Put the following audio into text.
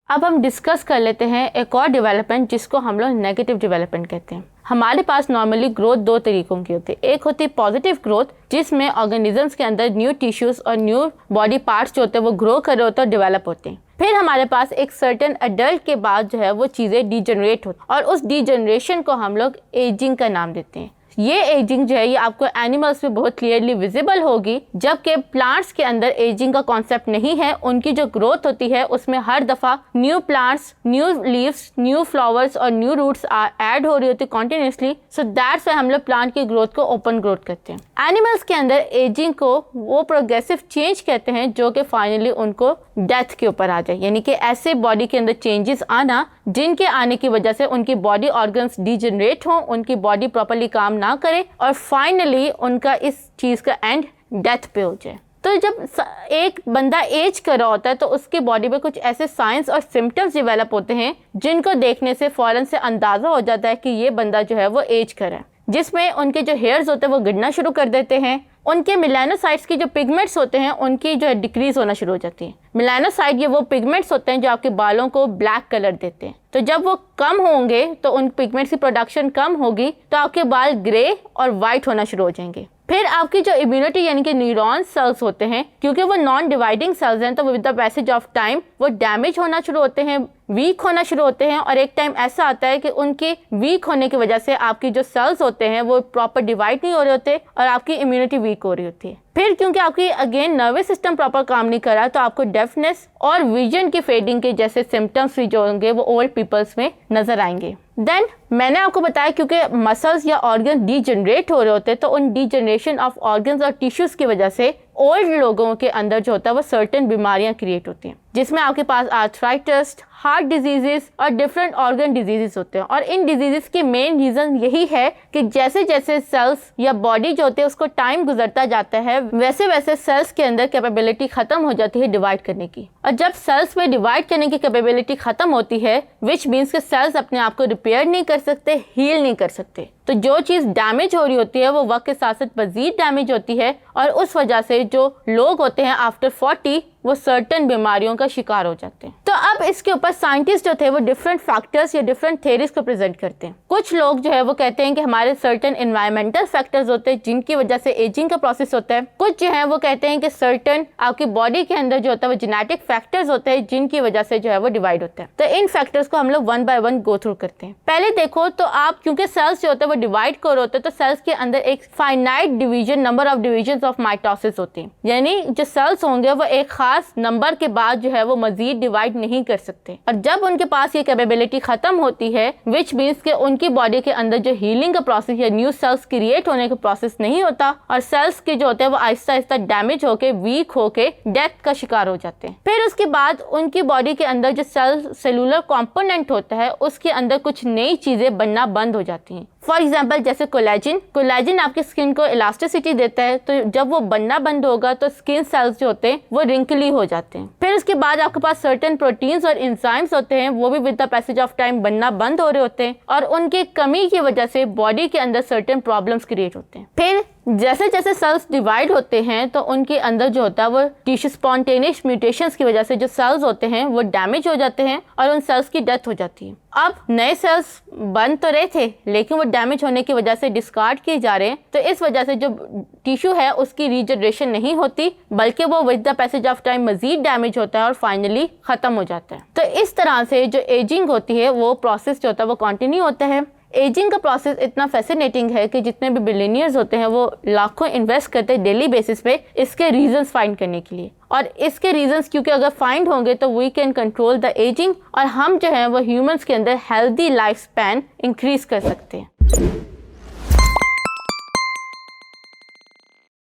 अब हम डिस्कस कर लेते हैं एक और डेवलपमेंट जिसको हम लोग नेगेटिव डेवलपमेंट कहते हैं। हमारे पास नॉर्मली ग्रोथ दो तरीकों की होती है। एक होती है पॉजिटिव ग्रोथ, जिसमें ऑर्गेनिजम्स के अंदर न्यू टिश्यूज और न्यू बॉडी पार्ट्स जो होते हैं वो ग्रो कर रहे होते हैं और डेवलप होते हैं। फिर हमारे पास एक सर्टेन अडल्ट के बाद जो है वो चीज़ें डीजनरेट होती हैं और उस डीजनरेशन को हम लोग एजिंग का नाम देते हैं। ये एजिंग जो है ये आपको एनिमल्स में बहुत क्लियरली विजिबल होगी, जबकि प्लांट्स के अंदर एजिंग का कॉन्सेप्ट नहीं है। उनकी जो ग्रोथ होती है उसमें हर दफ़ा new plants, new leaves, new flowers और न्यू रूट्स ऐड हो रही होती है कॉन्टिन्यूसली। सो दैट्स व्हाई हम लोग प्लांट की ग्रोथ को ओपन ग्रोथ कहते हैं। एनिमल्स के अंदर एजिंग को वो प्रोग्रेसिव चेंज कहते हैं जो कि फाइनली उनको डेथ के ऊपर आ जाए, यानी कि ऐसे बॉडी के अंदर चेंजेस आना जिनके आने की वजह से उनकी बॉडी ऑर्गन्स डीजनरेट हों, उनकी बॉडी प्रॉपर्ली काम ना करे और फाइनली उनका इस चीज़ का एंड डेथ पे हो जाए। तो जब एक बंदा एज कर रहा होता है तो उसकी बॉडी में कुछ ऐसे साइंस और सिम्टम्स डेवलप होते हैं जिनको देखने से फ़ौरन से अंदाज़ा हो जाता है कि ये बंदा जो है वो एज कर रहा है, जिसमें उनके जो हेयर्स होते हैं वो गिरना शुरू कर देते हैं। उनके मेलानोसाइट्स की जो पिगमेंट्स होते हैं उनकी जो है डिक्रीज होना शुरू हो जाती है। मेलानोसाइट ये वो पिगमेंट्स होते हैं जो आपके बालों को ब्लैक कलर देते हैं। तो जब वो कम होंगे तो उन पिगमेंट्स की प्रोडक्शन कम होगी तो आपके बाल ग्रे और वाइट होना शुरू हो जाएंगे। फिर आपकी जो इम्यूनिटी यानी कि न्यूरॉन सेल्स होते हैं, क्योंकि वो नॉन डिवाइडिंग सेल्स हैं, तो with the passage of time वो डैमेज होना शुरू होते हैं, वीक होना शुरू होते हैं और एक टाइम ऐसा आता है कि उनके वीक होने की वजह से आपकी जो सेल्स होते हैं वो प्रॉपर डिवाइड नहीं हो रहे होते और आपकी इम्यूनिटी वीक हो रही होती है। फिर क्योंकि आपकी अगेन नर्वस सिस्टम प्रॉपर काम नहीं कर रहा तो आपको डेफनेस और विजन की फेडिंग के जैसे सिम्टम्स भी जो होंगे वो ओल्ड पीपल्स में नजर आएंगे। देन मैंने आपको बताया क्योंकि मसल्स या ऑर्गन डीजनरेट हो रहे होते हैं तो उन डीजनरेशन ऑफ ऑर्गन्स और टिश्यूज की वजह से ओल्ड लोगों के अंदर जो होता है वो सर्टेन बीमारियां क्रिएट होती हैं, जिसमें आपके पास आर्थराइटिस, हार्ट डिजीजेस और डिफरेंट ऑर्गन डिजीजेस होते हैं। और इन डिजीजेस की मेन रीज़न यही है कि जैसे जैसे सेल्स या बॉडी जो होती है उसको टाइम गुजरता जाता है वैसे वैसे सेल्स के अंदर कैपेबिलिटी ख़त्म हो जाती है डिवाइड करने की। और जब सेल्स में डिवाइड करने की कैपेबिलिटी ख़त्म होती है विच मीन्स के सेल्स अपने आप को रिपेयर नहीं कर सकते, हील नहीं कर सकते, तो जो चीज़ डैमेज हो रही होती है वो वक्त के साथ साथ मज़ीद डैमेज होती है और उस वजह से जो लोग होते हैं आफ्टर 40 वो सर्टेन बीमारियों का शिकार हो जाते हैं। तो अब इसके ऊपर साइंटिस्ट जो थे वो डिफरेंट फैक्टर्स या डिफरेंट थेरीज को प्रेजेंट करते हैं। कुछ लोग जो है वो कहते हैं कि हमारे सर्टेन एनवायरमेंटल फैक्टर्स होते हैं जिनकी वजह से एजिंग का प्रोसेस होता है। कुछ जो है वो कहते हैं कि सर्टेन आपकी बॉडी के अंदर जो होता है वो जेनेटिक फैक्टर्स होते हैं जिनकी वजह से जो है वो डिवाइड होता है। तो इन फैक्टर्स को हम लोग one by one go through करते हैं। पहले देखो तो आप क्योंकि सेल्स जो होते हैं वो डिवाइड कर होते हैं तो सेल्स के अंदर एक finite division number of division of mitosis होती है, यानी जो सेल्स होंगे वो एक खास नंबर के बाद जो है वो मजीद डिवाइड नहीं कर सकते। और जब उनके पास ये कैपेबिलिटी खत्म होती है विच मीन्स के उनकी बॉडी के अंदर जो हीलिंग का प्रोसेस या न्यू सेल्स क्रिएट होने का प्रोसेस नहीं होता और सेल्स के जो होते हैं वो आहिस्ता आहिस्ता डैमेज होके वीक होके डेथ का शिकार हो जाते हैं। फिर उसके बाद उनकी बॉडी के अंदर जो सेलुलर कॉम्पोनेंट होता है उसके अंदर कुछ नई चीजें बनना बंद हो जाती हैं। फॉर एग्जाम्पल जैसे कोलेजिन आपकी स्किन को इलास्टिसिटी देता है, तो जब वो बनना बंद होगा तो स्किन सेल्स जो होते हैं वो रिंकली हो जाते हैं। फिर उसके बाद आपके पास सर्टेन प्रोटीन्स और इंजाइम्स होते हैं, वो भी with the passage of time बनना बंद हो रहे होते हैं और उनकी कमी की वजह से बॉडी के अंदर सर्टेन प्रॉब्लम्स क्रिएट होते हैं। फिर जैसे जैसे सेल्स डिवाइड होते हैं तो उनके अंदर जो होता है वो टिश्यू स्पॉन्टेनियस म्यूटेशंस की वजह से जो सेल्स होते हैं वो डैमेज हो जाते हैं और उन सेल्स की डेथ हो जाती है। अब नए सेल्स बन तो रहे थे लेकिन वो डैमेज होने की वजह से डिस्कार्ड किए जा रहे हैं, तो इस वजह से जो टिश्यू है उसकी रीजनरेशन नहीं होती बल्कि वो with the passage of time मजीद डैमेज होता है और फाइनली खत्म हो जाता है। तो इस तरह से जो एजिंग होती है वो प्रोसेस जो होता है वो कंटिन्यू होता है। एजिंग का प्रोसेस इतना फैसिनेटिंग है कि जितने भी बिलियनियर्स होते हैं वो लाखों इन्वेस्ट करते हैं डेली बेसिस पे इसके रीजंस फाइंड करने के लिए, और इसके रीजंस क्योंकि अगर फाइंड होंगे तो we can control the ageing और हम जो है वो ह्यूमंस के अंदर हेल्दी लाइफ स्पैन इंक्रीज कर सकते हैं।